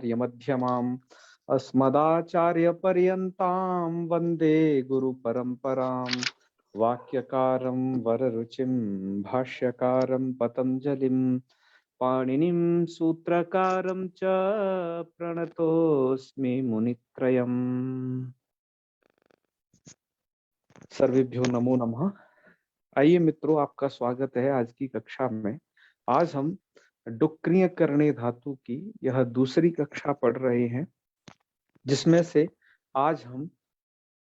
आचार्यमध्यमाम् अस्मदाचार्यपर्यन्तां वन्दे गुरुपरम्पराम्। वाक्यकारं वररुचिं भाष्यकारं पतञ्जलिं पाणिनिं सूत्रकारं च प्रणतोऽस्मि मुनित्रयम्। सर्वेभ्यो नमो नमः। आइए मित्रों, आपका स्वागत है आज की कक्षा में। आज हम डुक्रिय करणे धातु की यह दूसरी कक्षा पढ़ रहे हैं, जिसमें से आज हम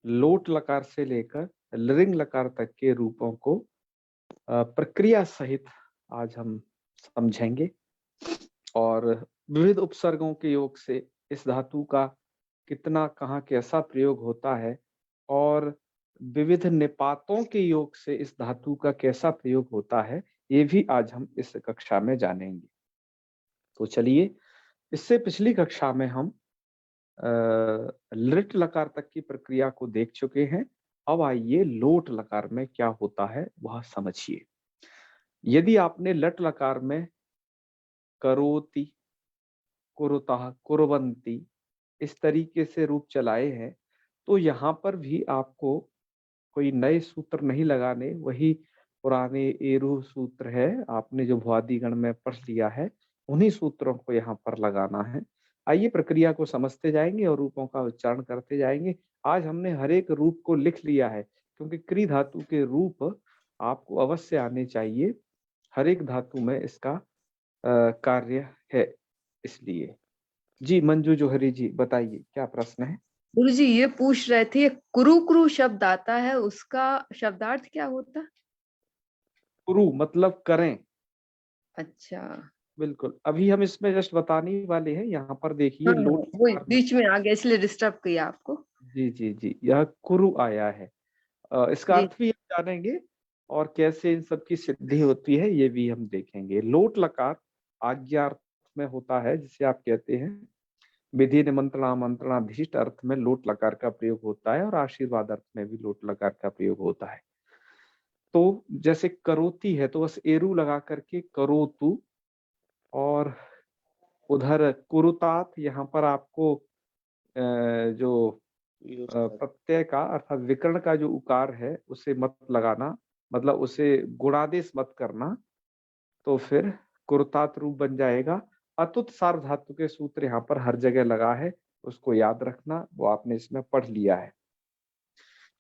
लोट लकार से लेकर लृंग लकार तक के रूपों को प्रक्रिया सहित आज हम समझेंगे और विविध उपसर्गों के योग से इस धातु का कितना कहाँ कैसा प्रयोग होता है और विविध निपातों के योग से इस धातु का कैसा प्रयोग होता है, ये भी आज हम इस कक्षा में जानेंगे। तो चलिए, इससे पिछली कक्षा में हम लिट लकार तक की प्रक्रिया को देख चुके हैं। अब आइए लोट लकार में क्या होता है वह समझिए। यदि आपने लट लकार में करोति, कुरुतः, कुर्वन्ति इस तरीके से रूप चलाए हैं, तो यहाँ पर भी आपको कोई नए सूत्र नहीं लगाने, वही पुराने एरु सूत्र है, आपने जो भुआदि गण में पढ़ लिया है, उन्हीं सूत्रों को यहाँ पर लगाना है। आइए प्रक्रिया को समझते जाएंगे और रूपों का उच्चारण करते जाएंगे। आज हमने हर एक रूप को लिख लिया है, क्योंकि क्री धातु के रूप आपको अवश्य आने चाहिए। हर एक धातु में इसका कार्य है। इसलिए जी मंजू जोहरी जी, बताइए क्या प्रश्न है। गुरु जी ये पूछ रहे थे, कुरु कुरु शब्द आता है, उसका शब्दार्थ क्या होता? कुरु मतलब करें। अच्छा, बिल्कुल, अभी हम इसमें जस्ट बताने ही वाले हैं। यहाँ पर देखिए हाँ लोट वो लकार में, बीच में आ गया इसलिए डिस्टर्ब किया आपको। जी जी जी, यह कुरु आया है। इसका जी अर्थ भी हम जानेंगे और कैसे इन सब की सिद्धि होती है ये भी हम देखेंगे। लोट लकार आज्ञार्थ में होता है, जिसे आप कहते हैं विधि निमंत्रण आमंत्रणाधीष्ट अर्थ में लोट लकार का प्रयोग होता है, और आशीर्वाद अर्थ में भी लोट लकार का प्रयोग होता है। तो जैसे करोती है तो बस एरू लगा करके करोतु, और उधर कुरुतात यहाँ पर आपको जो प्रत्यय का अर्थात विकर्ण का जो उकार है उसे मत लगाना, मतलब उसे गुणादेश मत करना, तो फिर कुरुतात रूप बन जाएगा। अतुत सार्व धातु के सूत्र यहाँ पर हर जगह लगा है, उसको याद रखना, वो आपने इसमें पढ़ लिया है।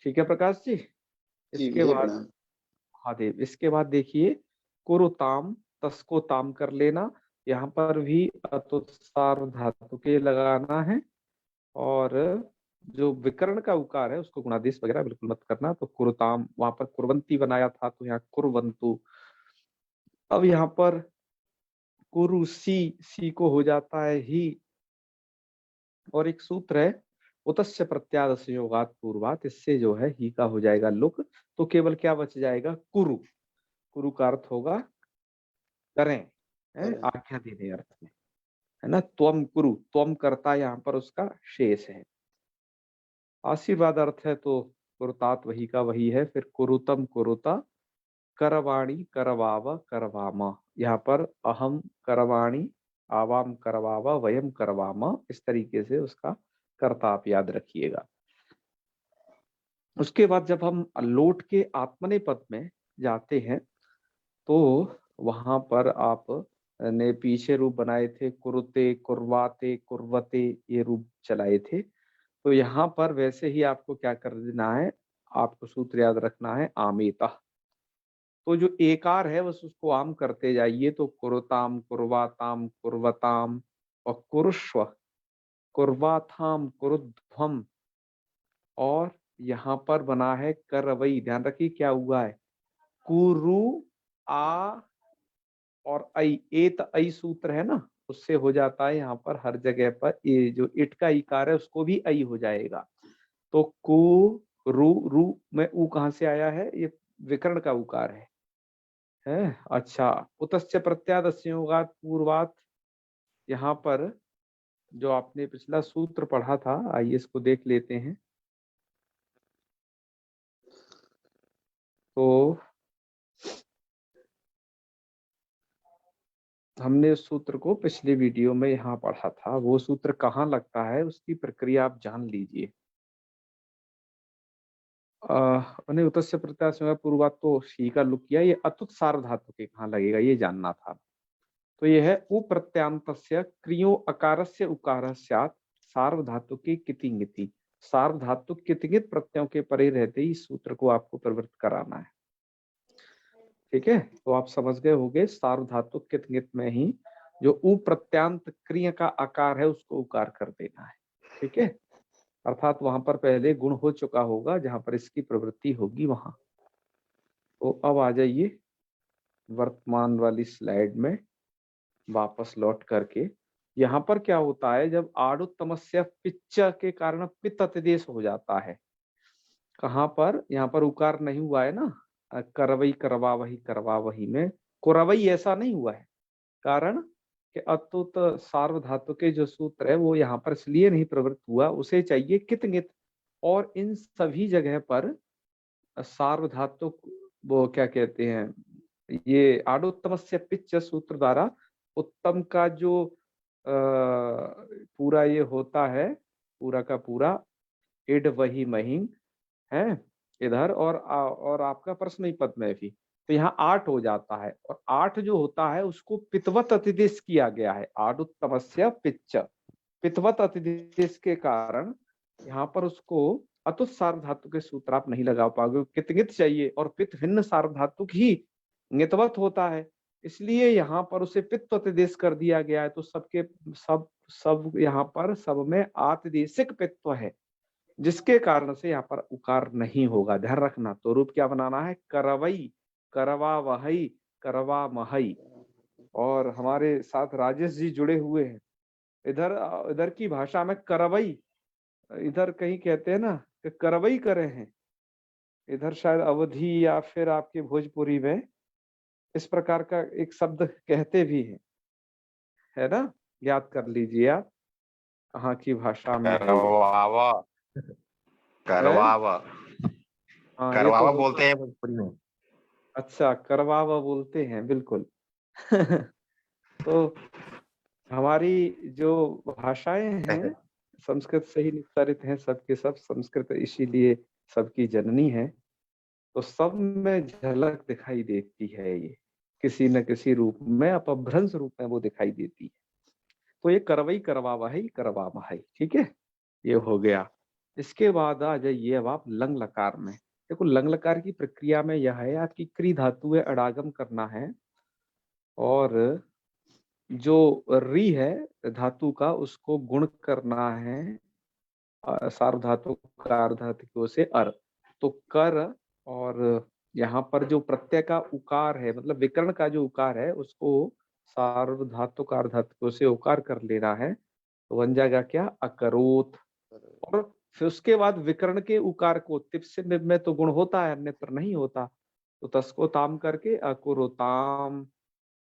ठीक है प्रकाश जी। इसके बाद महादेव, इसके बाद देखिए कुरुताम, तस्को ताम कर लेना, यहाँ पर भी अतुत सार्व धातु के लगाना है, और जो विकर्ण का उकार है उसको गुणादेश वगैरह बिल्कुल मत करना। तो कुरुताम, वहां पर कुरवंती बनाया था तो यहाँ कुरवंतु। अब यहाँ पर कुरु सी को हो जाता है ही, और एक सूत्र है उतस्य प्रत्यादस्य योगात पूर्वात, इससे जो है ही का हो जाएगा लुक। तो केवल क्या बच जाएगा, कुरु। कुरु का अर्थ होगा करें, आज्ञा देने अर्थ में, है ना। त्वम कुरु, त्वम करता यहाँ पर उसका शेष है। आशीर्वाद अर्थ है तो कुरुतात वही का वही है। फिर कुरुतम कुरुता, करवाणी करवाव करवामा, यहाँ पर अहम करवाणी, आवाम करवावा, वयम करवामा, इस तरीके से उसका कर्ता आप याद रखिएगा। उसके बाद जब हम लोट के आत्मने पद में जाते हैं तो वहां पर आप ने पीछे रूप बनाए थे कुरुते, कुर्वाते, कुर्वते, ये रूप चलाए थे। तो यहाँ पर वैसे ही आपको क्या कर देना है, आपको सूत्र याद रखना है आमेता। तो जो एकार है बस उसको आम करते जाइए, तो कुरुताम, कुर्वाताम, कुर्वताम, और कुरुष्व, कुर्वाथाम, कुरुध्वम, और यहाँ पर बना है करवई। ध्यान रखिए क्या हुआ है, कुरु आ और ऐ, एत ऐ सूत्र है ना, उससे हो जाता है यहाँ पर हर जगह पर ये जो इट का इकार है उसको भी ऐ हो जाएगा। तो कु रू, रू में ऊ कहाँ से आया है, ये विकर्ण का उकार है। अच्छा, उतस्य प्रत्यादस्य योगात पूर्वात, यहाँ पर जो आपने पिछला सूत्र पढ़ा था, आइए इसको देख लेते हैं। तो हमने उस सूत्र को पिछले वीडियो में यहाँ पढ़ा था। वो सूत्र कहाँ लगता है उसकी प्रक्रिया आप जान लीजिए। उन्हें उतस्य प्रत्याशय पूर्वा तो सी का लुक किया। ये अतुत सार्वधातु के कहाँ लगेगा ये जानना था। तो ये है उप्रत्यांतस्य क्रियो अकारस्य उकार स्यात् सार्वधातु की कितिंगिति। सार्वधातु कितिंगित प्रत्ययों के परे रहते ही इस सूत्र को आपको प्रवृत्त कराना है। ठीक है, तो आप समझ गए होंगे सार्वधातु कितिंगित में ही जो उप्रत्यांत क्रिया का आकार है उसको उकार कर देना है। ठीक है, अर्थात वहां पर पहले गुण हो चुका होगा जहां पर इसकी प्रवृत्ति होगी वहां। तो अब आ जाइए वर्तमान वाली स्लाइड में वापस लौट करके। यहाँ पर क्या होता है जब आडुत्तमस्य पिच्च के कारण पित्त अतिदेश हो जाता है। कहाँ पर, यहाँ पर उकार नहीं हुआ है ना, करवई करवा वही में कुरवई ऐसा नहीं हुआ है। कारण कि अतुत सार्वधातु के जो सूत्र है वो यहाँ पर इसलिए नहीं प्रवृत्त हुआ, उसे चाहिए कितंगित। और इन सभी जगह पर सार्वधातु वो क्या कहते हैं, ये आडुत्तमस्य पिच्च सूत्र द्वारा उत्तम का जो पूरा ये होता है, पूरा का पूरा इड वही महिंग है इधर, और आपका प्रश्न पद में भी तो यहाँ 8 हो जाता है। और 8 जो होता है उसको पितवत अतिदेश किया गया है। आडुत्तमस्य पिच्च पितवत अतिदेश के कारण यहाँ पर उसको अतुत सार्वधातु के सूत्र आप नहीं लगा पाओगे, कितगित चाहिए। और पित भिन्न सार्वधातुक ही नितवत होता है, इसलिए यहाँ पर उसे पित्त अतिदेश कर दिया गया है। तो सबके सब यहाँ पर सब में आतिदेशिक पित्व है, जिसके कारण से यहाँ पर उकार नहीं होगा, ध्यान रखना। तो रूप क्या बनाना है, करवई करवा वही करवा महई। और हमारे साथ राजेश जी जुड़े हुए हैं। इधर इधर की भाषा में करवई, इधर कहीं कहते हैं ना कि करवई करे हैं, इधर शायद अवधि या फिर आपके भोजपुरी में इस प्रकार का एक शब्द कहते भी हैं, है ना। याद कर लीजिए आप कहाँ की भाषा में है ये। करवावा है? करवावा हाँ ये तो करवावा होता बोलते है। हैं भोजपुरी में। अच्छा, करवावा बोलते हैं, बिल्कुल। तो हमारी जो भाषाएं हैं संस्कृत से ही निस्तारित हैं, सबके सब संस्कृत इसीलिए सबकी जननी है। तो सब में झलक दिखाई देती है ये, किसी न किसी रूप में अपभ्रंश रूप में वो दिखाई देती है। तो ये करवई करवावा है, करवावा है। ठीक है, ये हो गया। इसके बाद आ जाइए अब आप लंग लकार में। देखो लंग लकार की प्रक्रिया में यह है, आपकी क्री धातु है अडागम करना है, और जो री है धातु का उसको गुण करना है सार्वधातु कार्धातुकों से अर। तो कर, और यहाँ पर जो प्रत्यय का उकार है, मतलब विकर्ण का जो उकार है उसको सार्वधातु कार्धातुकों से उकार कर लेना है। तो बन जाएगा क्या, अकरोत। और फिर उसके बाद विकर्ण के उकार को तिप से में तो गुण होता है, अन्यत्र नहीं होता। तो तस्को ताम करके अकुरोताम।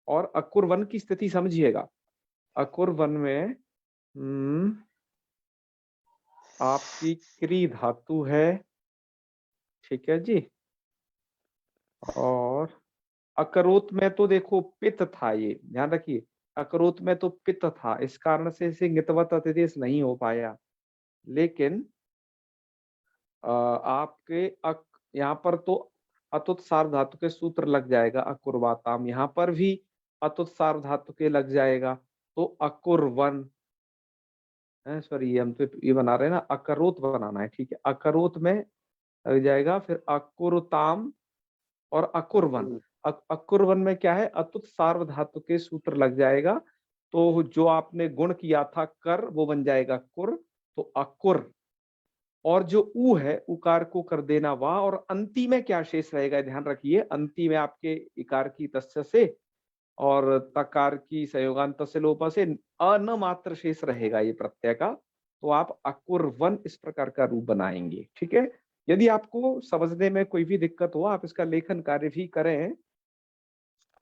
और अकुर वन की स्थिति समझिएगा। अकुर वन में आपकी क्री धातु है, ठीक है जी। और अकरोत में तो देखो पित्त था, ये ध्यान रखिए, अकरोत में तो पित्त था, इस कारण से इसे ङितवत अतिदेश नहीं हो पाया। लेकिन आपके यहाँ पर तो अतुत सार्वधातु के सूत्र लग जाएगा अकुर्वाताम, यहाँ पर भी अतुत सार्वधातु के लग जाएगा। तो अकुर्वन, सॉरी हम तो ये बना रहे हैं ना, अकरोत बनाना है, ठीक है। अकरोत में लग जाएगा, फिर अकुरताम और अकुर्वन। अकुर्वन में क्या है, अतुत सार्वधातु के सूत्र लग जाएगा। तो जो आपने गुण किया था कर, वो बन जाएगा कुर, तो अकुर। और जो ऊ है उकार को कर देना वाह। और अंति में क्या शेष रहेगा, ध्यान रखिए, अंति में आपके इकार की तस्य से और तकार की संयोगांत से लोपा से अन मात्र शेष रहेगा ये प्रत्यय का। तो आप अकुर्वन इस प्रकार का रूप बनाएंगे, ठीक है। यदि आपको समझने में कोई भी दिक्कत हो, आप इसका लेखन कार्य भी करें,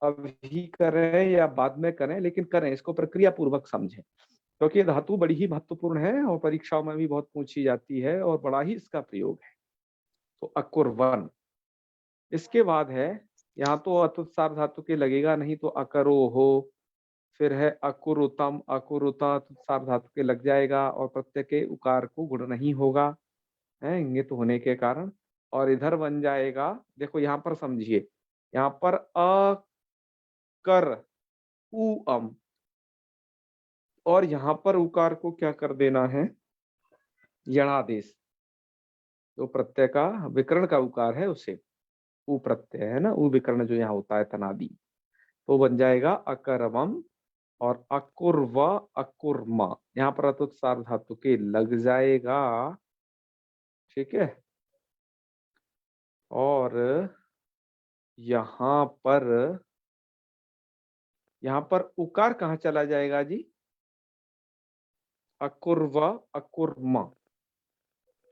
अभी करें या बाद में करें, लेकिन करें, इसको प्रक्रिया पूर्वक समझें, क्योंकि धातु बड़ी ही महत्वपूर्ण है और परीक्षाओं में भी बहुत पूछी जाती है और बड़ा ही इसका प्रयोग है। तो अकुर्वन। इसके बाद है, यहाँ तो अतुत सार्वधातु के लगेगा नहीं, तो अकरो हो, फिर है अकुरुतम, अकुरुता तो सार्वधातुक के लग जाएगा और प्रत्यय के उकार को गुण नहीं होगा, है इंगित होने के कारण। और इधर बन जाएगा, देखो यहाँ पर समझिए, यहाँ पर अकर उ अम, और यहाँ पर उकार को क्या कर देना है, यणादेश। तो प्रत्यय का विकर्ण का उकार है उसे उ प्रत्यय है ना, उ विकर्ण जो यहाँ होता है तनादि, तो बन जाएगा अकरवम। और अकुर्व अकुर्मा, यहाँ पर अतुत सार्वधातु के लग जाएगा, ठीक है। और यहाँ पर उकार कहाँ चला जाएगा जी, अकुर्व अकुर्मा।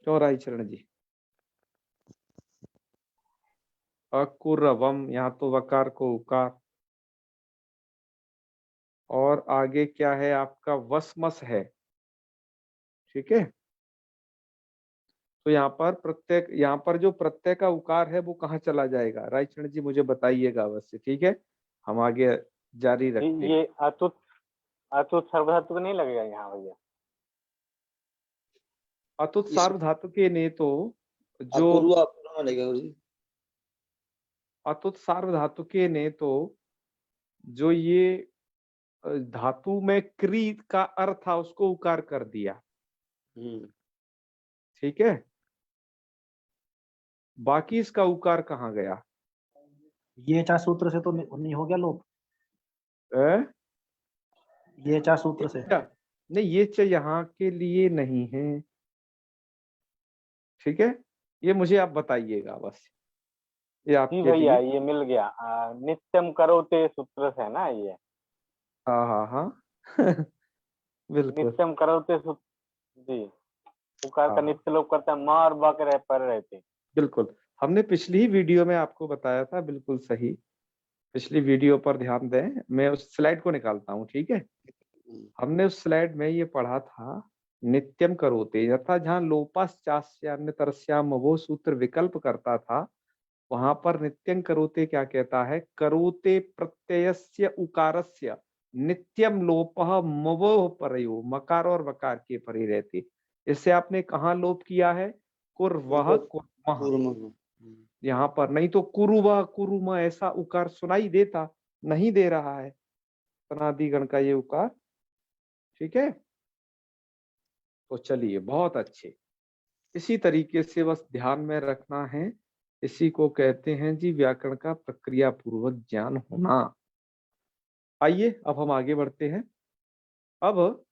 क्यों रायचरण जी, अकुरवम, यहाँ तो वकार को उकार, और आगे क्या है आपका वसमस है, ठीक है। तो यहाँ पर जो प्रत्यय का उकार है वो कहाँ चला जाएगा, रायचरण जी मुझे बताइएगा अवश्य, ठीक है। हम आगे जारी रखते हैं। ये अतुत अतुत सार्वधातुक नहीं लगेगा यहाँ भैया? अतुत सार्वधातु के ने तो जो अतुत सार्वधातुके ने तो जो ये धातु में क्री का अर्थ था उसको उकार कर दिया, ठीक है। बाकी इसका उकार कहाँ गया, ये चा सूत्र से तो नहीं हो गया लोप? ए? ये चा सूत्र से नहीं, ये च यहाँ के लिए नहीं है, ठीक है। ये मुझे आप बताइएगा बस, ये जी आपके भैया लिए। ये मिल गया, नित्यम करोते सूत्र से है ना ये? हाँ हाँ हाँ बिल्कुल नित्यम करोते सूत्र जी, उकार का हाँ नित्य लोप करता है, मार बक रहे पर रहते। बिल्कुल, हमने पिछली ही वीडियो में आपको बताया था, बिल्कुल सही। पिछली वीडियो पर ध्यान दें, मैं उस स्लाइड को निकालता हूँ, ठीक है। हमने उस स्लाइड में ये पढ़ा था, नित्यम करोते, यथा जहाँ लोपाश्चास्यान्य तरस्याम वो सूत्र विकल्प करता था, वहां पर नित्यं करोते क्या कहता है, करोते प्रत्ययस्य उकारस्य नित्यम लोपः मवोः परयो, मकार और वकार के परे रहते। इससे आपने कहाँ लोप किया है, कुर्वः कुर्मः, यहाँ पर। नहीं तो कुरुवा कुरुम ऐसा उकार सुनाई देता, नहीं दे रहा है तनादिगण का ये उकार, ठीक है। तो चलिए बहुत अच्छे, इसी तरीके से बस ध्यान में रखना है, इसी को कहते हैं जी व्याकरण का प्रक्रिया पूर्वक ज्ञान होना। आइए अब हम आगे बढ़ते हैं। अब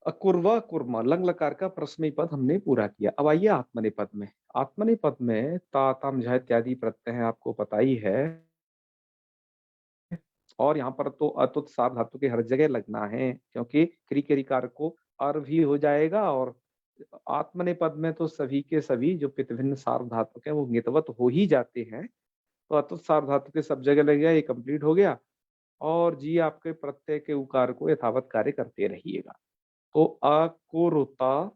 अकुर्वा कुर्मा लंग लकार का प्रश्न पद हमने पूरा किया। अब आइए आत्मनेपद में। आत्मनेपद में ता तम झ इत्यादि प्रत्यय हैं, आपको पता ही है। और यहाँ पर तो अतुत सार्वधातु के हर जगह लगना है, क्योंकि क्री के रिकार को अर भी हो जाएगा, और आत्मनेपद में तो सभी के सभी जो पितभिन्न सार्वधातुक है वो ज्ञितवत हो ही जाते हैं। तो अतुत सार्वधातु के सब जगह लग गया, ये कंप्लीट हो गया। और जी आपके प्रत्यय के उकार को यथावत कार्य करते रहिएगा। तो अकुरुता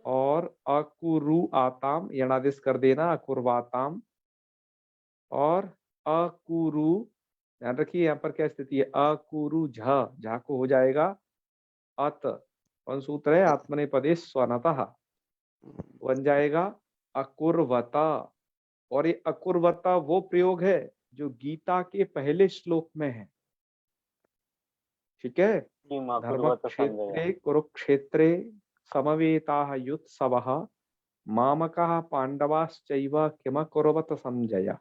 और अकुरु आताम यणादेश कर देना, अकुर्वाताम। और अकुरु, ध्यान रखिए यहाँ पर क्या स्थिति है, अकुरु झा को हो जाएगा अत, कौन सूत्र है, आत्मनेपदे स्वनतः, बन जाएगा अकुर्वता। और ये अकुर्वता वो प्रयोग है जो गीता के पहले श्लोक में है, ठीक है। धर्मक्षेत्रे कुरुक्षेत्रे समवेताः युत्सवः मामकाः पांडवाश्चैव किमकुर्वत संजय।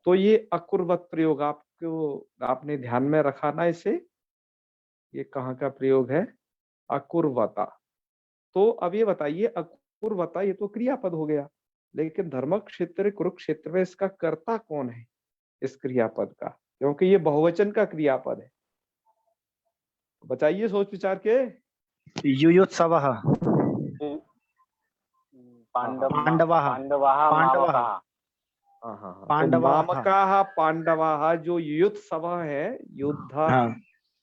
तो ये अकुर्वत प्रयोग आपने ध्यान में रखा ना इसे, ये कहाँ का प्रयोग है, अकुर्वता। तो अब ये बताइए, अकुर्वता ये तो क्रियापद हो गया, लेकिन धर्मक्षेत्र कुरुक्षेत्र में इसका कर्ता कौन है इस क्रियापद का, क्योंकि ये बहुवचन का क्रियापद है। बताइए सोच विचार के। युयुत्सवः पांडवाः मामकाः पांडवाः जो युत्सव है, युद्धा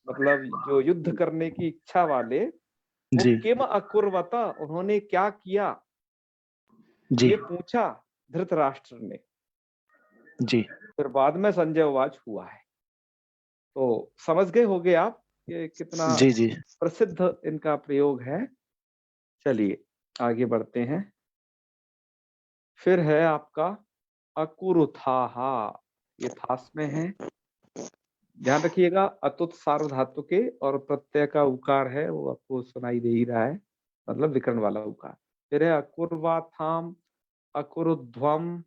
मतलब जो युद्ध करने की इच्छा वाले, वो किम अकुर्वता उन्होंने क्या किया जी, ये पूछा धृतराष्ट्र ने जी। फिर बाद में संजय उवाच हुआ है, तो समझ गए होगे आप कि कितना जी जी। प्रसिद्ध इनका प्रयोग है। चलिए आगे बढ़ते हैं। फिर है आपका अकुरुथाहा, ये थास में है। ध्यान रखिएगा अतुत सार्वधातुके और प्रत्यय का उकार है, वो आपको सुनाई दे ही रहा है, मतलब विकर्ण वाला उकार। फिर है अकुर्वाथाम, अकुरुध्वम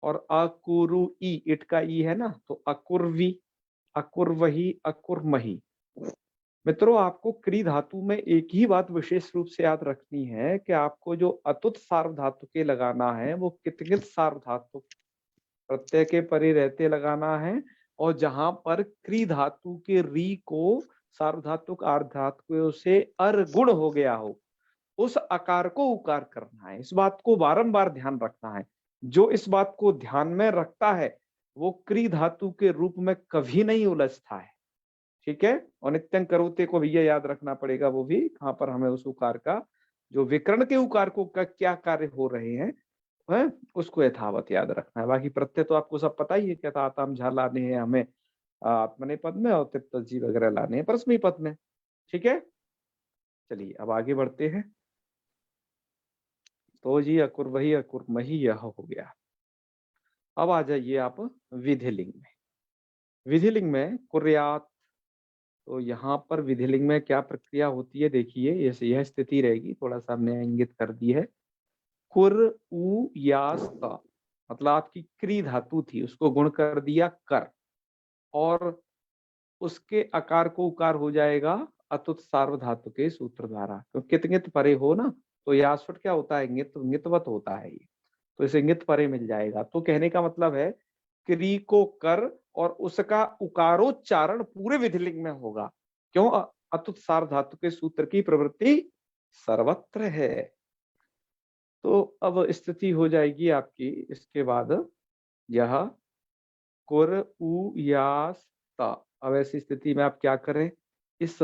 और अकुरु ई, इट का ई है ना, तो अकुर्वी, अकुर्वही, अकुर्मही। मित्रों आपको क्री धातु में एक ही बात विशेष रूप से याद रखनी है कि आपको जो अतुत सार्वधातुके लगाना है वो कितकित सार्वधातुक प्रत्यय के परे रहते लगाना है, और जहां पर क्री धातु के री को सार्वधातुक आर्धातुकों से अर्गुण हो गया हो, उस आकार को उकार करना है। इस बात को बारंबार ध्यान रखना है। जो इस बात को ध्यान में रखता है वो क्री धातु के रूप में कभी नहीं उलझता है। ठीक है, और नित्यं करोते को भैया याद रखना पड़ेगा, वो भी कहां पर हमें उस उकार का, जो विकर्ण के उकार को का क्या कार्य हो रहे हैं है, उसको यथावत याद रखना है। बाकी प्रत्यय तो आपको सब पता ही है, क्या ताम झा लाने हैं हमें आत्मने पद में, और तिप्तजी वगैरह लाने हैं परस्मै पद में। ठीक है, चलिए अब आगे बढ़ते हैं। तो जी अकुर्वही अकुर्मही यह हो गया। अब आ जाइए आप विधिलिंग में। विधिलिंग में कुर्यात, तो यहाँ पर विधिलिंग में क्या प्रक्रिया होती है देखिए, यह स्थिति रहेगी, थोड़ा सा हमने इंगित कर दी है। कुर उ यास त, मतलब आपकी क्री धातु थी, उसको गुण कर दिया कर, और उसके आकार को उकार हो जाएगा अतुत सार्वधातु के सूत्र द्वारा। तो कितंगित परे हो ना, तो यासुट क्या होता है, इंगितवत होता है ये, तो इसे इंगित परे मिल जाएगा। तो कहने का मतलब है क्री को कर और उसका उकारोच्चारण पूरे विधिलिंग में होगा। क्यों? अतुत सार्वधातु के सूत्र की प्रवृत्ति सर्वत्र है। तो अब स्थिति हो जाएगी आपकी इसके बाद यह कुर उ यास ता। अब ऐसी स्थिति में आप क्या करें, इस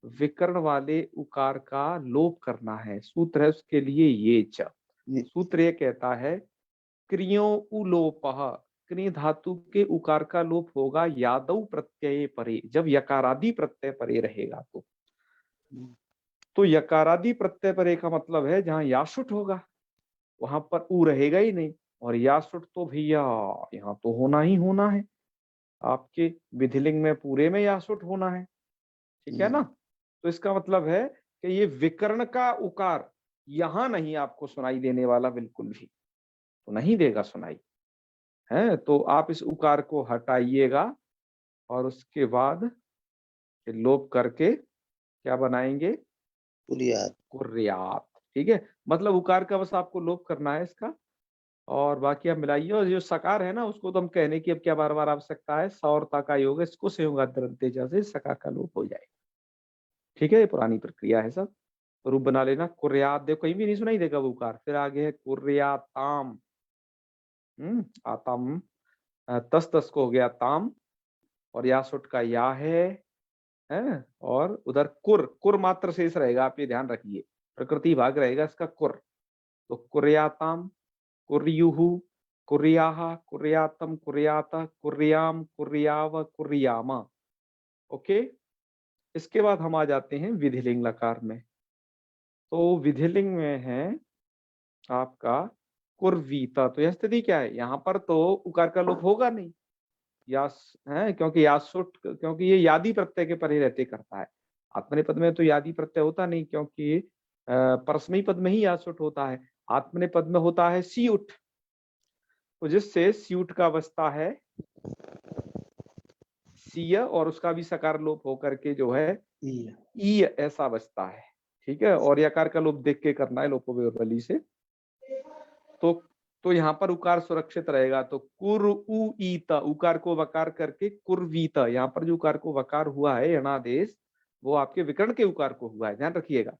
विकर्ण वाले उकार का लोप करना है। सूत्र है उसके लिए ये च, सूत्र ये कहता है क्रियो उलोपः, क्रि धातु के उकार का लोप होगा यादव प्रत्यय परे, जब यकारादि प्रत्यय परे रहेगा। तो यकारादि प्रत्यय परे का मतलब है जहां यासुट होगा वहां पर उ रहेगा ही नहीं, और यासुट तो भैया यहाँ तो होना ही होना है, आपके विधिलिंग में पूरे में यासुट होना है। ठीक है ना, तो इसका मतलब है कि ये विकर्ण का उकार यहां नहीं आपको सुनाई देने वाला, बिल्कुल भी तो नहीं देगा सुनाई है। तो आप इस उकार को हटाइएगा और उसके बाद लोप करके क्या बनाएंगे, कुर्यात। ठीक है, मतलब उकार का बस आपको लोप करना है इसका, और बाकी आप मिलाइए। और जो सकार है ना, उसको तो हम कहने की अब क्या बार बार आवश्यकता है, सौरता का योग है, इसको संयोगाद्यंतेजा से सकार का लोप हो जाए। ठीक है, ये पुरानी प्रक्रिया है सब, रूप बना लेना। कुर्यात, देखो कहीं भी नहीं सुनाई देगा वो उकार। फिर आगे है कुर्याताम, आताम, तस तस को हो गया ताम, और यासुट का या है, और उधर कुर, कुर मात्र शेष रहेगा, आप ये ध्यान रखिए, प्रकृति भाग रहेगा इसका कुर। तो कुर्याताम, कुर्युहु, कुर्याहा, कुर्यातम, कुर्याता, कुर्याम, कुर्याव, कुर्यामा। ओके, इसके बाद हम आ जाते हैं विधिलिंग लकार में। तो विधिलिंग में है आपका कुर्वीता। तो यह स्थिति क्या है, यहाँ पर तो उकार का लोप होगा नहीं, यास है, क्योंकि यासुट, क्योंकि ये यादी प्रत्यय के परे रहते करता है। आत्मनेपद में तो यादी प्रत्यय होता नहीं, क्योंकि परस्मै पद में ही यासुट होता है। आत्मनेपद में होता है सीउट, तो जिससे सीउट का बचता है सीय, और उसका भी सकार लोप होकर के जो है ई ऐसा बचता है। ठीक है, और यकार का लोप देख के करना है लोपोबली से। तो यहाँ पर उकार सुरक्षित रहेगा। तो कुर उ ईता, उकार को वकार करके कुर्वीता, यहाँ पर जो उकार को वकार हुआ है यणादेश, वो आपके विकर्ण के उकार को हुआ है, ध्यान रखिएगा।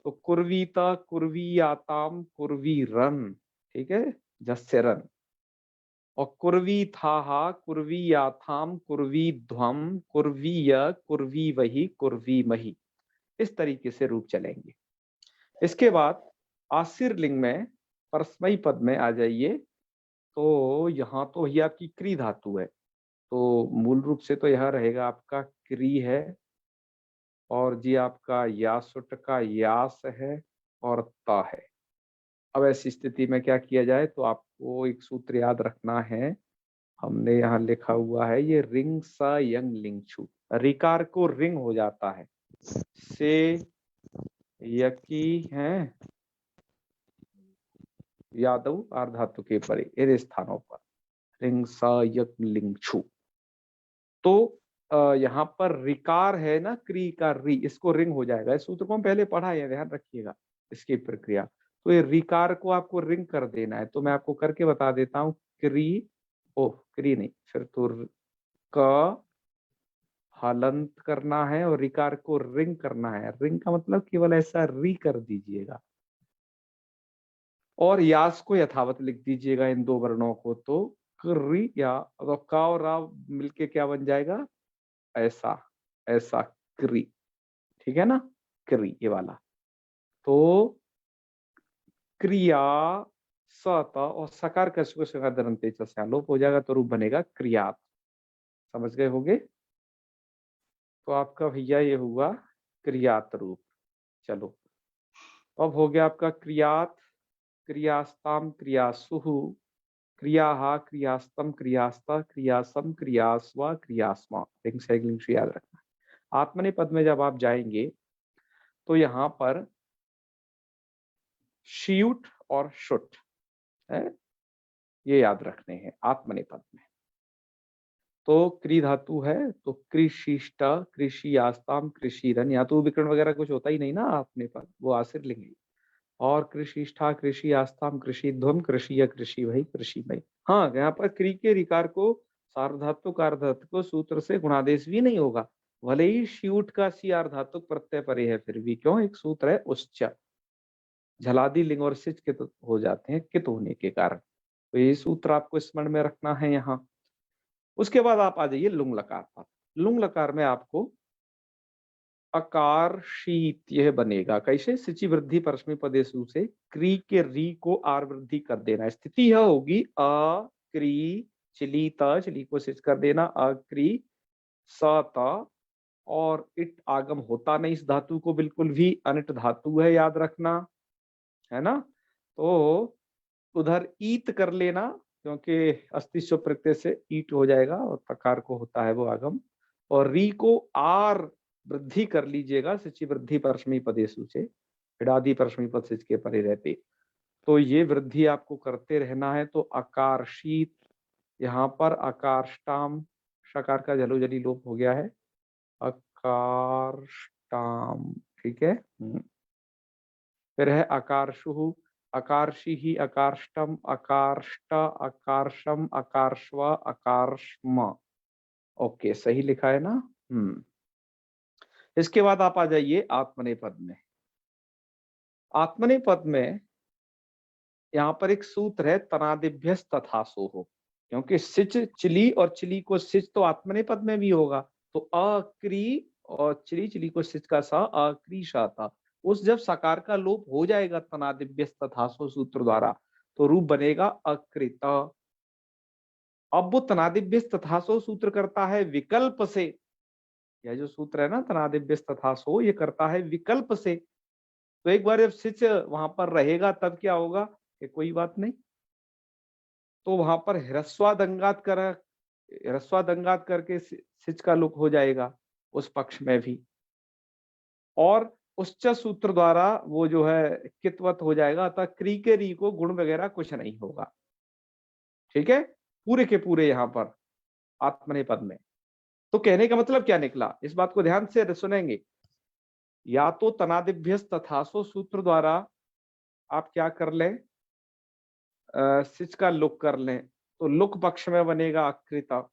तो कुर्वीता, कुर्वीयाताम, कुर्वीरन, ठीक है, जस्य रन। और कुर्वी थाहा, कुर्वीयाथाम, कुर्वीध्वम, कुर्वीय, कुर्वी वही, कुर्वी मही, इस तरीके से रूप चलेंगे। इसके बाद आशीर्लिंग में परस्मै पद में आ जाइए। तो यहाँ तो ही आपकी क्री धातु है, तो मूल रूप से तो यह रहेगा आपका क्री है, और जी आपका यासुट का यास है और ता है। अब ऐसी स्थिति में क्या किया जाए, तो आपको एक सूत्र याद रखना है। हमने यहाँ लिखा हुआ है ये रिंग सा यंग लिंगछू, रिकार को रिंग हो जाता है से यकी है यादव आर्धातु के परे इन स्थानों पर रिंग सा यक लिंगछू। तो यहाँ पर रिकार है ना, क्री का री, इसको रिंग हो जाएगा। इस सूत्र को हम पहले पढ़ा है, ध्यान रखिएगा इसकी प्रक्रिया। तो ये रिकार को आपको रिंग कर देना है, तो मैं आपको करके बता देता हूँ। क्री, ओह क्री नहीं, फिर तो क हलंत करना है और रिकार को रिंग करना है। रिंग का मतलब केवल ऐसा री कर दीजिएगा और यास को यथावत लिख दीजिएगा इन दो वर्णों को। तो क्री या तो का और रा मिलके क्या बन जाएगा, ऐसा ऐसा क्री, ठीक है ना, क्री ये वाला। तो क्रिया सत और सकार कसको सकार दरंते से लोप हो जाएगा, तो रूप बनेगा क्रियात। समझ गए होगे? तो आपका भैया ये हुआ क्रियात रूप। चलो अब हो गया आपका क्रियात, क्रियास्ताम क्रियासुहु, क्रियाहा क्रियास्तम क्रियास्ता क्रियासम क्रियास्वा क्रियास्मा। लिंग याद रखना। आत्मने पद में जब आप जाएंगे तो यहाँ पर शियुट और शुट है, ये याद रखने हैं आत्मने पद में। तो क्री धातु है तो कृषिष्ट कृषि आस्ताम कृषिरन, या तो विकरण वगैरह कुछ होता ही नहीं ना आत्मने पद, वो आश्रित लिंग है। और कृषिष्ठा कृषि आस्ताम कृषि ध्वम कृषि या कृषि भाई कृषि भाई। हाँ यहाँ पर क्री के रिकार को सार्वधातुक अर्धातुक को सूत्र से गुणादेश भी नहीं होगा, भले ही शियुट का सी अर्धातुक प्रत्यय परे है, फिर भी क्यों, एक सूत्र है उच्च, झलादि लिंग और सिच कित हो जाते हैं कित होने के कारण। तो ये सूत्र आपको स्मरण में रखना है यहाँ। उसके बाद आप आ जाइए लुंग लकार पर। लुंग लकार में आपको अकार शीत यह बनेगा कैसे, सिचि वृद्धि परस्मै पदेशु से क्री के री को आर वृद्धि कर देना। स्थिति यह होगी अ क्री चिली त, चिली को सिच कर देना, अक्री स त, और इट आगम होता नहीं इस धातु को बिल्कुल भी, अनिट धातु है याद रखना है ना। तो उधर ईत कर लेना, क्योंकि अस्तित्व प्रत्यय से ईट हो जाएगा और तकार को होता है वो आगम। और री को आर वृद्धि कर लीजिएगा, सिचि वृद्धि परस्मै पदेशु से, इडादि परस्मै पद सिच के परे रहते। तो ये वृद्धि आपको करते रहना है। तो आकार शीत, यहाँ पर आकारष्टाम, शकार का जलो जली लोप हो गया है, आकारष्टाम, ठीक है। फिर है आकारशुहु, अकारशी ही अकारष्टम अकारष्ट अकारशम अकारश्व अकारश्म। ओके सही लिखा है ना। इसके बाद आप आ जाइए आत्मने पद में। आत्मने पद में यहाँ पर एक सूत्र है तनादिभ्यस तथासो हो, क्योंकि सिच चिली और चिली को सिच तो आत्मने पद में भी होगा। तो अक्री और चिली चिली को सिच का सा अक्री शाता, उस जब सकार का लोप हो जाएगा तनादिभ्यस तथासो सूत्र द्वारा, तो रूप बनेगा अकृत। अब वो तनादिभ्यस तथासो सूत्र करता है विकल्प से, यह जो सूत्र है ना तनादिभ्यस तथासो, ये करता है विकल्प से। तो एक बार जब सिच वहां पर रहेगा तब क्या होगा कि कोई बात नहीं, तो वहां पर ह्रस्वादंगात करके सिच का लुक हो जाएगा उस पक्ष में भी, और उच्च सूत्र द्वारा वो जो है कितवत हो जाएगा, अतः क्री के री को गुण वगैरह कुछ नहीं होगा। ठीक है, पूरे के पूरे यहाँ पर आत्मने पद में। तो कहने का मतलब क्या निकला, इस बात को ध्यान से सुनेंगे। या तो तनादिभ्यस तथासो सूत्र द्वारा आप क्या कर लें, सिच का लुक कर लें, तो लुक पक्ष में बनेगा अकृता,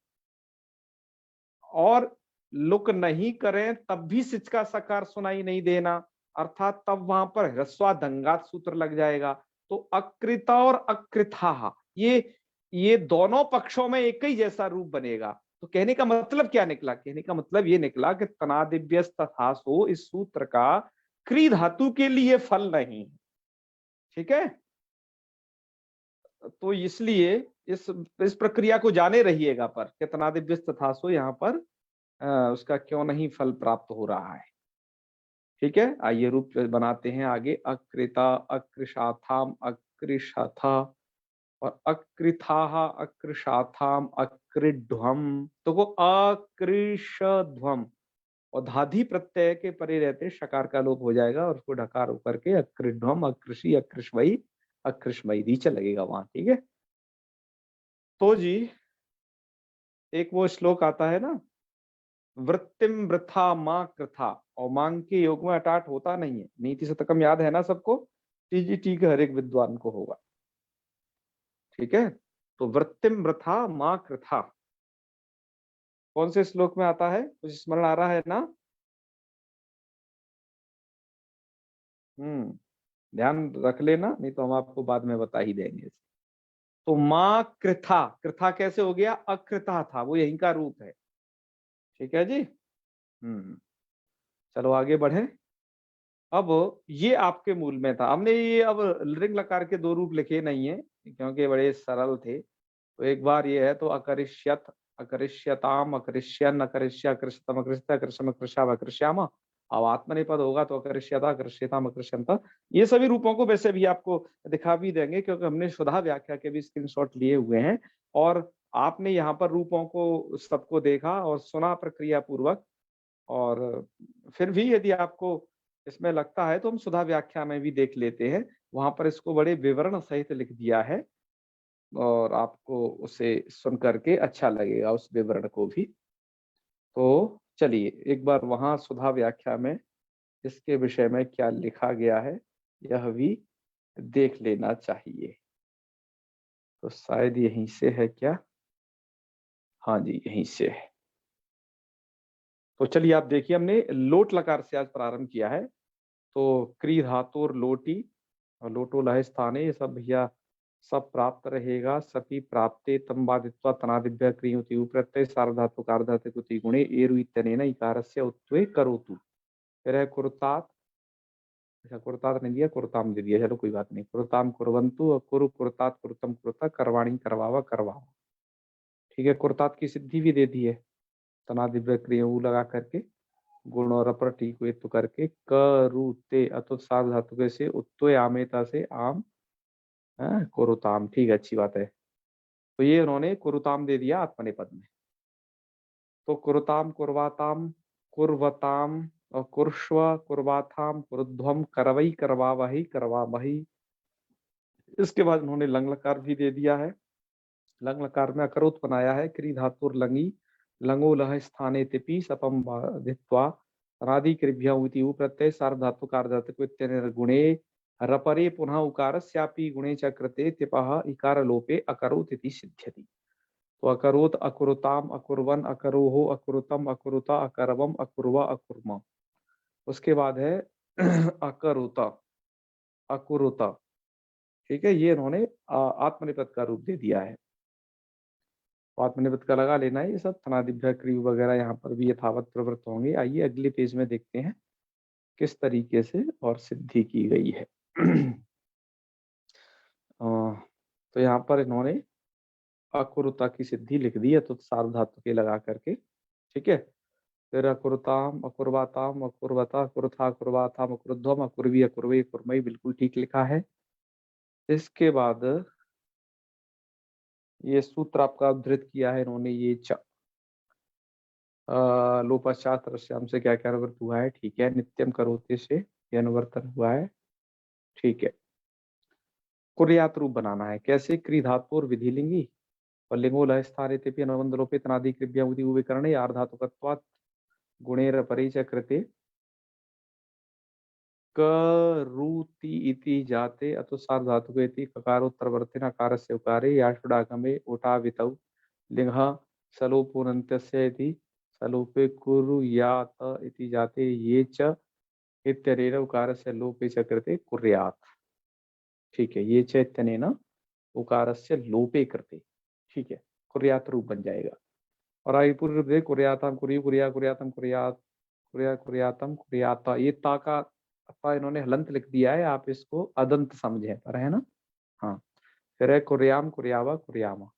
और लुक नहीं करें तब भी सिच का सकार सुनाई नहीं देना, अर्थात तब वहां पर ह्रस्वादंगात सूत्र लग जाएगा। तो अकृता और अकृथा ये दोनों पक्षों में एक ही जैसा रूप बनेगा। तो कहने का मतलब क्या निकला, कहने का मतलब ये निकला कि तनादिभ्यस तथासो इस सूत्र का क्री धातु के लिए फल नहीं। ठीक है, तो इसलिए इस प्रक्रिया को जाने रहिएगा पर कितना दिव्य तथासो यहाँ पर उसका क्यों नहीं फल प्राप्त हो रहा है। ठीक है, आइए रूप बनाते हैं आगे। अकृता, अकृशाथाम, अकृशथा और अकृथाः, अकृशाथाम, अकृध्वम। तो वो अकृशध्वम और धाधि प्रत्यय के परे रहते शकार का लोप हो जाएगा और उसको ढकार होकर के अकृध्वम, अकृषि, अकृष्मयी, अकृष्मयी नीचे लगेगा वहां। ठीक है, तो जी एक वो श्लोक आता है ना, वृत्तिम वृथा मां कृथा, और मांग के योग में अटाट होता नहीं है। नीति शतकम याद है ना सबको, टीजीटी के हर एक विद्वान को होगा। ठीक है, तो वृत्तिम वृथा मां कृथा कौन से श्लोक में आता है, कुछ स्मरण आ रहा है ना? ध्यान रख लेना, नहीं तो हम आपको बाद में बता ही देंगे। तो मां कृथा, कृथा कैसे हो गया, अकृता था, वो यही का रूप है। ठीक है जी। चलो आगे बढ़े। अब ये आपके मूल में था, हमने ये अब लिंग लकार के दो रूप लिखे नहीं है क्योंकि बड़े सरल थे। तो एक बार ये है तो अकरिष्यत, अकरिष्यताम, अकरिष्यन, अकरिष्य, अकृष्यतम, अकृष्य, अकृष्यम, अकृष्याम, अकृष्याम। अब आत्मनेपद होगा तो अकरिष्यता, अकृष्यताम, अकृष्यंत। ये सभी रूपों को वैसे भी आपको दिखा भी देंगे क्योंकि हमने शुद्धा व्याख्या के भी स्क्रीनशॉट लिए हुए हैं और आपने यहाँ पर रूपों को सबको देखा और सुना प्रक्रिया पूर्वक। और फिर भी यदि आपको इसमें लगता है तो हम सुधा व्याख्या में भी देख लेते हैं, वहां पर इसको बड़े विवरण सहित लिख दिया है और आपको उसे सुन करके अच्छा लगेगा उस विवरण को भी। तो चलिए एक बार वहां सुधा व्याख्या में इसके विषय में क्या लिखा गया है यह भी देख लेना चाहिए। तो शायद यहीं से है क्या, हाँ जी यहीं से है। तो चलिए आप देखिए, हमने लोट लकार से आज प्रारंभ किया है। तो क्री धातुर लोटी और लोटो लह स्थाने, ये सब भैया सब प्राप्त रहेगा। सपी प्राप्ते तम बाधित्वा तनादिभ्य क्रियोति प्रत्यय सार्वधातु कार्धातुति गुणे एरु इत्यनेन इकारस्य उत्त्वे करोतु। फिर है कुरुतात, अच्छा कुरुतात नहीं दिया, कुरुताम दे दिया, चलो कोई बात नहीं। कुरुताम कुर्वन्तु और कुरु कुरुतात कुरुतम कुरुता करवाणी करवावा करवावा। ठीक है, कुरुतात की सिद्धि भी दे दी है, तनादिभ्य क्रिया लगा करके गुण और अपर टी को एतु करके करुते अतुत सार्व धातु के से उत्तोय आमेता से आम कुरुताम। ठीक है, अच्छी बात है। तो ये उन्होंने कुरुताम दे दिया आत्मनेपद में। तो कुरुताम, कुर्वाताम, कुर्वताम और कुर्ष्व, कुर्वाथाम, कुरुध्वम, करवई, करवावही, करवामही। इसके बाद उन्होंने लंग लकार भी दे दिया है। लंग लकार में अकरोत बनाया है, क्री धातुर लंगी, लंगो लह स्थाने तिपि सपम बाधित्वा अनादि कृभ्य प्रत्यय सार्वधातु कार्धातु गुणे रपरे पुनः उकारस्यापि गुणे च कृते तिपः इकार लोपे अकरोत इति सिद्ध्यति। तो अकरोत, अकुरुताम, अकुर्वन, अकरोहो, अकुरुतम, अकुरुता, अकरवम, अकुर्वा, अकुर्मा। उसके बाद है अकरुता, अकुरुता। ठीक है, ये इन्होंने आत्मनिपद का रूप दे दिया है। आत्मनिपद का लगा लेना है, ये सब तनादिभ्य क्रिय वगैरह यहाँ पर भी यथावत प्रवृत्त होंगे। आइए अगले पेज में देखते हैं किस तरीके से और सिद्धि की गई है। तो यहाँ पर इन्होंने अकुरुता की सिद्धि लिख दी है तो सार्वधातु के लगा करके। ठीक है, फिर अकुरुताम, अकुर्वाताम, अकुर्वता, अकुरुथा, अकुर्वाथाम, अकुरुध्वम, अकुर्वी, अकुर्वे, अकुर्मयी, बिल्कुल ठीक लिखा है। इसके बाद ये सूत्र आपका उद्धृत किया है इन्होंने, ये लोपश्चात रस्याम से क्या क्या अनुवर्त हुआ है। ठीक है, नित्यम करोते से ये अनुवर्तन हुआ है। ठीक है, कुर्यात रूप बनाना है कैसे, क्री धातु और विधिलिंगी और लिंगो लय स्थाने अनुबंध लोपे तनादि कृभ्या उदी विकरणे आर्धातुकत्वात् गुणेर परिचय कृते करूति इति जाते अतो सार्वधातुके इति ककारोत्तरवर्तिन अकारस्य उकारे याषुडागमे ओटावितौ लिंगः सलोपोनन्त्यस्य इति सलोपे कुर्यात इति जाते ये च इत्यनेन उकारस्य लोपे च कृते कुर्यात। ठीक है, ये च इत्यनेन उकारस्य लोपे कृते। ठीक है, कुर्यात रूप बन जाएगा। और आगे पूर्व रूप दे कुर्यातम कुर्यु कुर्या कुर्यातम कुर्यात कुर्या कुर्यातम कुर्याता। ये ता का अता इन्होंने हलंत लिख दिया है, आप इसको अदंत समझें पर, है ना। हाँ, फिर है कुर्याम, कुर्यावा, कुर्यामा।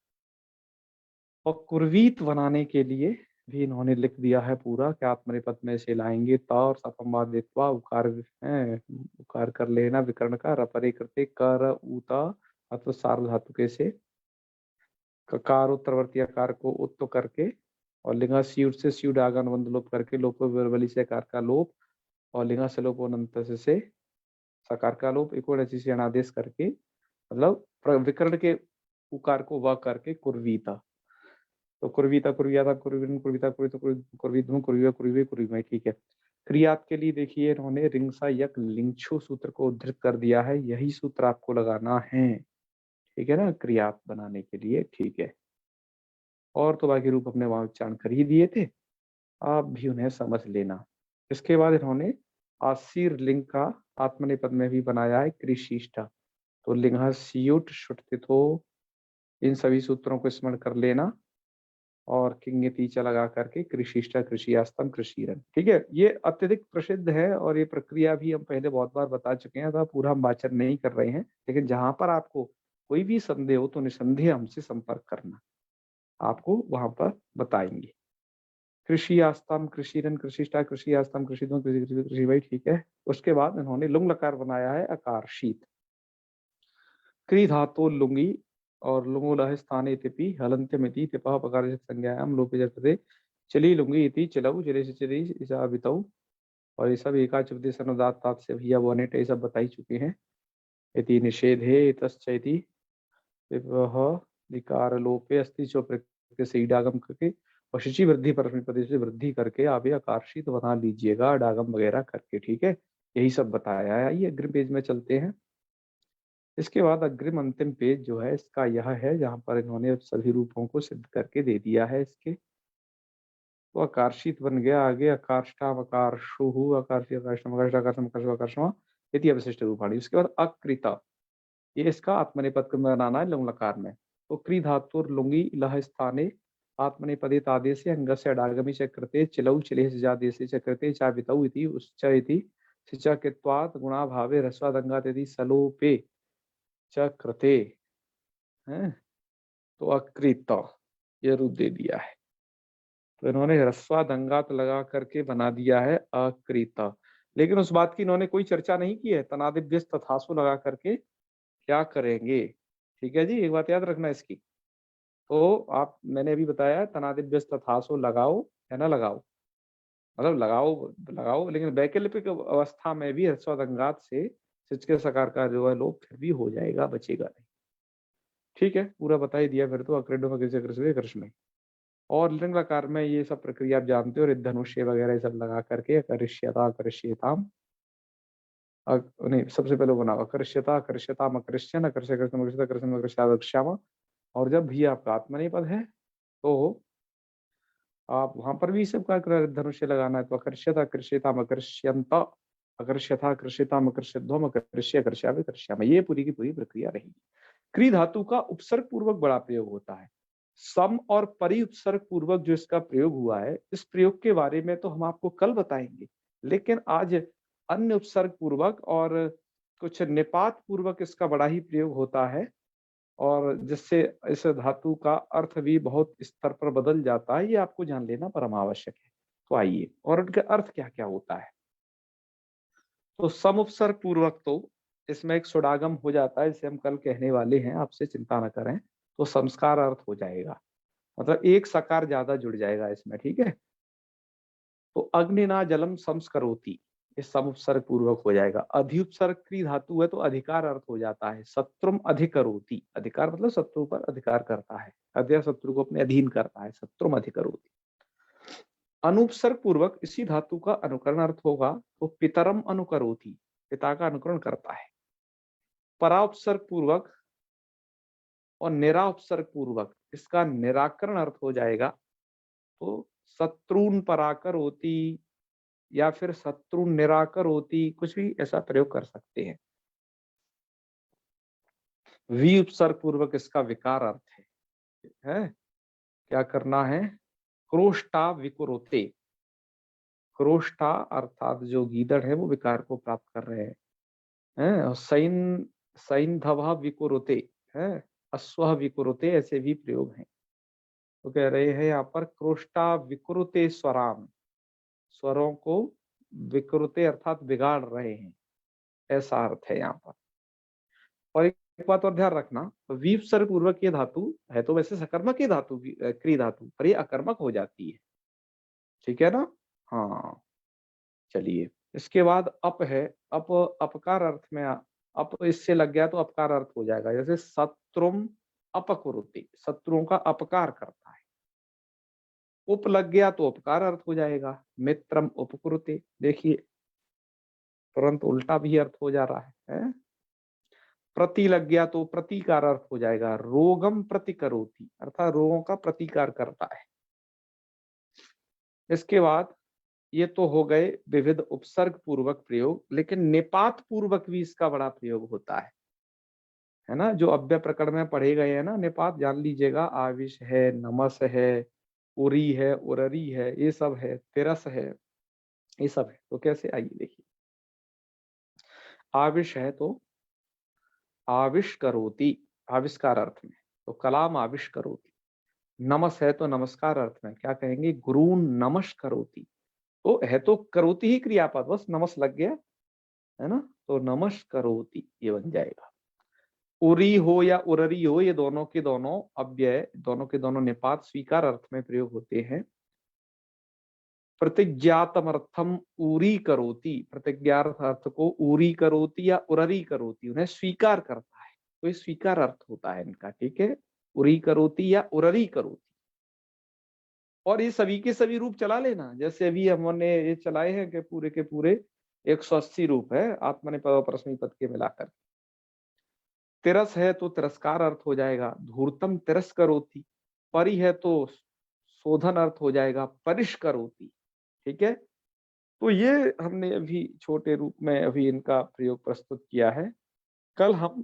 और कुर्वीत बनाने के लिए भी इन्होंने लिख दिया है पूरा कि आत्मनेपद में से लाएंगे त और सपमादित्वा उकार है, उकार कर लेना विकर्ण का, रपरे करते कर उता अथवा सार्व धातु के से ककार उत्तरवर्ती आकार को उत्तो करके और लिंगा स्यूट से स्यूड आगन बंद लोप करके लोप बली से आकार का लोप और लिंगा से लोप अनंत से सकार का लोप एक और से अनादेश करके मतलब विकर्ण के उकार को व करके कुर्वीता। तो कुर्वीता, कुर्वियाता, कुर्वीन, कुर्विता, कुर्विता, कुर्वीधम, कुर्विया, कुर्वी, कुर्वीमय। ठीक है। क्रियात के लिए देखिए इन्होंने रिंगसा यक लिंगछू सूत्र को उद्धृत कर दिया है, यही सूत्र आपको लगाना है, ठीक है ना, क्रियात बनाने के लिए। ठीक है। और तो बाकी रूप अपने वहां उच्चारण कर ही दिए थे, आप भी उन्हें समझ लेना। इसके बाद इन्होंने आशीर लिंग का आत्मनेपद में भी बनाया है कृषिष्ठा। तो लिंग सियुट शुटतिथो, इन सभी सूत्रों को स्मरण कर लेना और किंग तीचा लगा करके कृषिष्ठा, कृषियास्तम, कृषिरन। ठीक है। ये अत्यधिक प्रसिद्ध है और ये प्रक्रिया भी हम पहले बहुत बार बता चुके हैं, तो पूरा हम वाचन नहीं कर रहे हैं, लेकिन जहां पर आपको कोई भी संदेह हो तो निसंदेह हमसे संपर्क करना, आपको वहां पर बताएंगे। कृषि आस्तम, कृषिरन, कृषिष्ठा, कृषि आस्तम, कृषि दो, कृषि, कृषि, कृषि भाई। ठीक है। उसके बाद इन्होंने लुंग लकार बनाया है आकार शीत। क्री धातु लुंगी और लुंगुलह स्थाने तिपि हलंत्यमिति तिपः पकार संज्ञायाम लोपे जपते चली लुंगी इति चलऊ चले से चली ईसा बिताऊ। और ये सब एकाचपदे सनुदात तात से भैया वो अनेट ये सब बताई चुके हैं। इति निषेधे तश्चैति वह विकार लोपे अस्ति चो प्रकृति से डागम करके और शुचि वृद्धि परस्मै पदे से वृद्धि करके आप ये आकारशीत बना लीजिएगा डागम वगैरह करके। ठीक है। यही सब बताया है। आइए अग्रिम पेज में चलते हैं। इसके बाद अग्रिम अंतिम पेज जो है इसका यह है जहां पर इन्होंने सभी रूपों को सिद्ध करके दे दिया है इसके। तो आकारशीत बन गया। आगे आकार्ष्टाम, आकार्षु, आकार्षी, आकार्षम, आकार्षम, आकार्षम इति अवशिष्ट रूपाणी। उसके बाद अकृता, ये इसका आत्मनेपद में बनाना है लुंग लकार में। तो क्री धातुर लुंगी लह स्थाने आत्मनेपदे तादेशे अंगस्य अडागमी चक्रते चिलौ चिलेह जादेशे चक्रते चावितौ इति उच्च इति सिचकित्वात् गुणा भावे रस्वादंगात यदि सलोपे चक्रते हैं। तो अकृत ये रूप दे दिया है। तो इन्होंने ह्रस्वा दंगात लगा करके बना दिया है अकृत। लेकिन उस बात की इन्होंने कोई चर्चा नहीं की है तनादिभ्यस तथासु लगा करके क्या करेंगे। ठीक है जी, एक बात याद रखना इसकी। तो आप मैंने अभी बताया तनादिभ्यस तथासु लगाओ या ना लगाओ, मतलब लगाओ लगाओ, लेकिन वैकल्पिक अवस्था में भी ह्रस्वा दंगात से सिच के सकार का जो है लोप फिर भी हो जाएगा, बचेगा नहीं। ठीक है, पूरा बता ही दिया फिर तो। अक्रेडो में किसी कृष्ण में और लिंग लकार में ये सब प्रक्रिया आप जानते हो, धनुष्य वगैरह सब लगा करके अकरिष्यता, अकरिष्यताम, नहीं सबसे पहले बनाओ अकरिष्यता, अकरिष्यताम, अकरिष्यन, अकरिष्य, अकरिष्यता, और जब भी आपका आत्मनेपद है तो आप वहां पर भी सबका धनुष्य लगाना है। तो अकर्ष्यता, अकर्ष्यताम, अकर्ष्यंत, अकर्ष्यथा, अकर्ष्यताम, अकर्ष्यध्वम, अकर्ष्य, अकर्ष्यामि, अकर्ष्यामि, ये पूरी की पूरी प्रक्रिया रहेगी। क्री धातु का उपसर्ग पूर्वक बड़ा प्रयोग होता है। सम और परि उपसर्ग पूर्वक जो इसका प्रयोग हुआ है, इस प्रयोग के बारे में तो हम आपको कल बताएंगे, लेकिन आज अन्य उपसर्ग पूर्वक और कुछ निपात पूर्वक इसका बड़ा ही प्रयोग होता है और जिससे इस धातु का अर्थ भी बहुत स्तर पर बदल जाता है। ये आपको जान लेना परम आवश्यक है। तो आइए, और उनका अर्थ क्या क्या होता है। तो सम उपसर्ग पूर्वक तो इसमें एक सुडागम हो जाता है, जिसे हम कल कहने वाले हैं, आपसे चिंता न करें। तो संस्कार अर्थ हो जाएगा, मतलब एक सकार ज्यादा जुड़ जाएगा इसमें। ठीक है। तो अग्निना जलम संस्करोति, इस सम उपसर्ग पूर्वक हो जाएगा। अधिउपसर्ग की धातु है तो अधिकार अर्थ हो जाता है। शत्रुम अधिकरोति, अधिकार मतलब शत्रु पर अधिकार करता है, अध्याय शत्रु को अपने अधीन करता है, शत्रुम अधिकरोति। अनुपसर्ग पूर्वक इसी धातु का अनुकरण अर्थ होगा तो पितरम अनुकरोति, पिता का अनुकरण करता है। पराउपसर्ग पूर्वक और निराउपसर्ग पूर्वक इसका निराकरण अर्थ हो जाएगा तो शत्रुन पराकर होती या फिर शत्रु निराकर होती, कुछ भी ऐसा प्रयोग कर सकते हैं। वी उपसर्ग पूर्वक इसका विकार अर्थ है क्या करना है, क्रोष्टा विकुरोते, क्रोष्टा अर्थात जो गीदड़ है वो विकार को प्राप्त कर रहे हैं। सैन सैन धवा विकुरोते है, अश्वः विकुरुते, ऐसे भी प्रयोग हैं। तो कह रहे हैं यहाँ पर क्रोष्टा विकुरुते स्वराम, स्वरों को विकृते अर्थात बिगाड़ रहे हैं, ऐसा अर्थ है यहाँ पर। और एक बात और ध्यान रखना, विसर्ग पूर्वक ये धातु है तो वैसे सकर्मक ही धातु, क्री धातु, पर ये अकर्मक हो जाती है, ठीक है ना। हाँ चलिए, इसके बाद अप है। अप अपकार अर्थ में अप इससे लग गया तो अपकार अर्थ हो जाएगा, जैसे शत्रुम अपकुरुति, शत्रुओं का अपकार करता है। उप लग गया तो उपकार अर्थ हो जाएगा, मित्रम उपकुरुते। देखिए तुरंत उल्टा भी अर्थ हो जा रहा है। प्रति लग गया तो प्रतिकार अर्थ हो जाएगा, रोगम प्रतिकरोति, अर्थात रोगों का प्रतिकार करता है। इसके बाद ये तो हो गए विविध उपसर्ग पूर्वक प्रयोग, लेकिन निपात पूर्वक भी इसका बड़ा प्रयोग होता है ना। जो अव्यय प्रकरण में पढ़े गए हैं ना, निपात जान लीजिएगा, आविश है, नमस है, उरी है, उररी है, ये सब है, तिरस है, ये सब है। तो कैसे, आइए देखिए। आविश है तो आविश करोति, आविष्कार अर्थ में, तो कलाम आविश करोति। नमस है तो नमस्कार अर्थ में, क्या कहेंगे, गुरून नमश करोति। तो है तो करोति ही क्रियापद, बस नमस लग गया है ना, तो नमश करोति ये बन जाएगा। उरी हो या उररी हो, ये दोनों के दोनों अव्यय, दोनों के दोनों निपात स्वीकार अर्थ में प्रयोग होते हैं। प्रतिज्ञातमर्थम उरी करोति, प्रतिज्ञार्थ अर्थ को उरी करोति या उररी करोति, उन्हें स्वीकार करता है, तो ये स्वीकार अर्थ होता है इनका, ठीक है, उरी करोति या उररी करोति। और ये सभी के सभी रूप चला लेना, जैसे अभी हमने ये चलाए हैं कि पूरे के पूरे 180 रूप है आत्मनेपद और परस्मैपद के मिलाकर। तिरस है तो तिरस्कार अर्थ हो जाएगा, धूर्तम तिरस्करोति। परि है तो शोधन अर्थ हो जाएगा, परिष्करोति, ठीक है। तो ये हमने अभी छोटे रूप में अभी इनका प्रयोग प्रस्तुत किया है। कल हम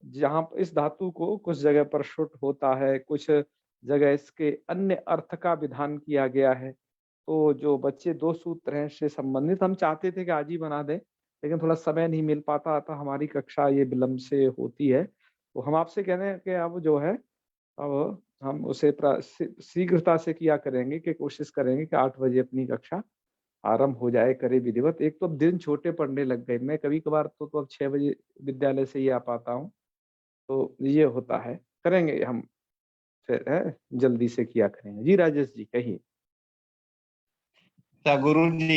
जहां इस धातु को कुछ जगह पर शुट होता है, कुछ जगह इसके अन्य अर्थ का विधान किया गया है। तो जो बच्चे 2 सूत्र हैं से संबंधित हम चाहते थे कि आज ही बना दें, लेकिन थोड़ा समय नहीं मिल पाता था, हमारी कक्षा ये विलंब से होती है। तो हम आपसे कह रहे हैं कि अब जो है, अब हम उसे शीघ्रता से किया करेंगे, कि कोशिश करेंगे कि 8 बजे अपनी कक्षा आरंभ हो जाए, करे विधिवत। एक तो अब दिन छोटे पड़ने लग गए, मैं कभी कभार तो अब 6 बजे विद्यालय से ही आ पाता हूँ, तो ये होता है। करेंगे हम फिर, है जल्दी से किया करेंगे। जी राजेश जी कहिए। तो गुरु जी,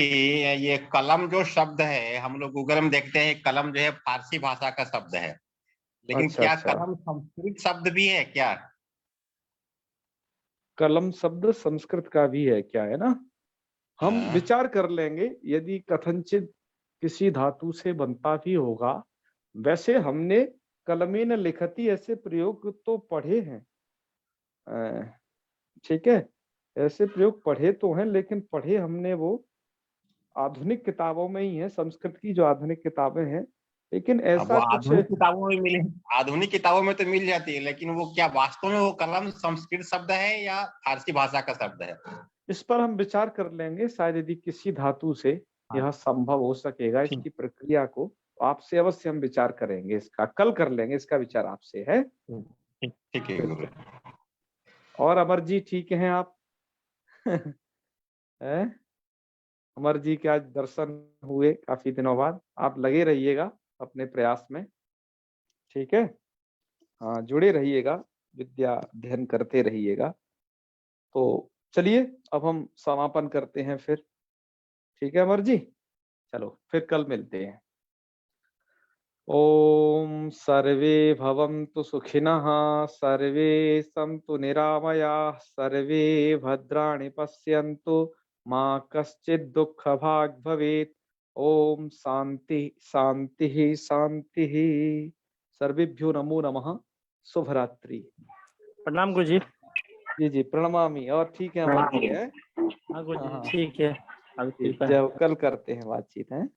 ये कलम जो शब्द है, हम लोग गूगल में देखते हैं, कलम जो है फारसी भाषा का शब्द है, लेकिन अच्छा, क्या अच्छा। कलम संस्कृत शब्द भी है क्या? कलम शब्द संस्कृत का भी है क्या, है ना। हम हाँ। विचार कर लेंगे, यदि कथनचित किसी धातु से बनता भी होगा। वैसे हमने कलमेन लिखती ऐसे प्रयोग तो पढ़े हैं, ठीक है, ऐसे प्रयोग पढ़े तो हैं, लेकिन पढ़े हमने वो आधुनिक किताबों में ही है, संस्कृत की जो आधुनिक किताबें हैं, लेकिन अब ऐसा वो कुछ आधुनिक किताबों में मिले, आधुनिक किताबों में तो मिल जाती है, लेकिन वो क्या वास्तव में वो कलम संस्कृत शब्द है या फारसी भाषा का शब्द है? इस पर हम विचार कर लेंगे। शायद यदि किसी धातु से यह संभव हो सकेगा, इसकी प्रक्रिया को, तो आपसे अवश्य हम विचार करेंगे, इसका कल कर लेंगे इसका विचार आपसे, है ठीक है गुरु। और अमर जी ठीक हैं आप? है अमर जी के आज दर्शन हुए काफी दिनों बाद। आप लगे रहिएगा अपने प्रयास में, ठीक है, हाँ जुड़े रहिएगा, विद्या अध्ययन करते रहिएगा। तो चलिए अब हम समापन करते हैं फिर, ठीक है अमर जी, चलो फिर कल मिलते हैं। ओम सर्वे भवन्तु सुखिनः, सर्वे सन्तु निरामयाः, सर्वे भद्राणि पश्यन्तु, माँ कश्चित् दुःखभाग् भवेत्। ओम शांति शांति शांति। सर्वेभ्यो नमो नमः। शुभरात्रि। प्रणाम गुरुजी। जी जी प्रणमामि। और ठीक है अमर जी, है? हाँ गुरुजी ठीक है, अभी जब कल करते हैं बातचीत, है।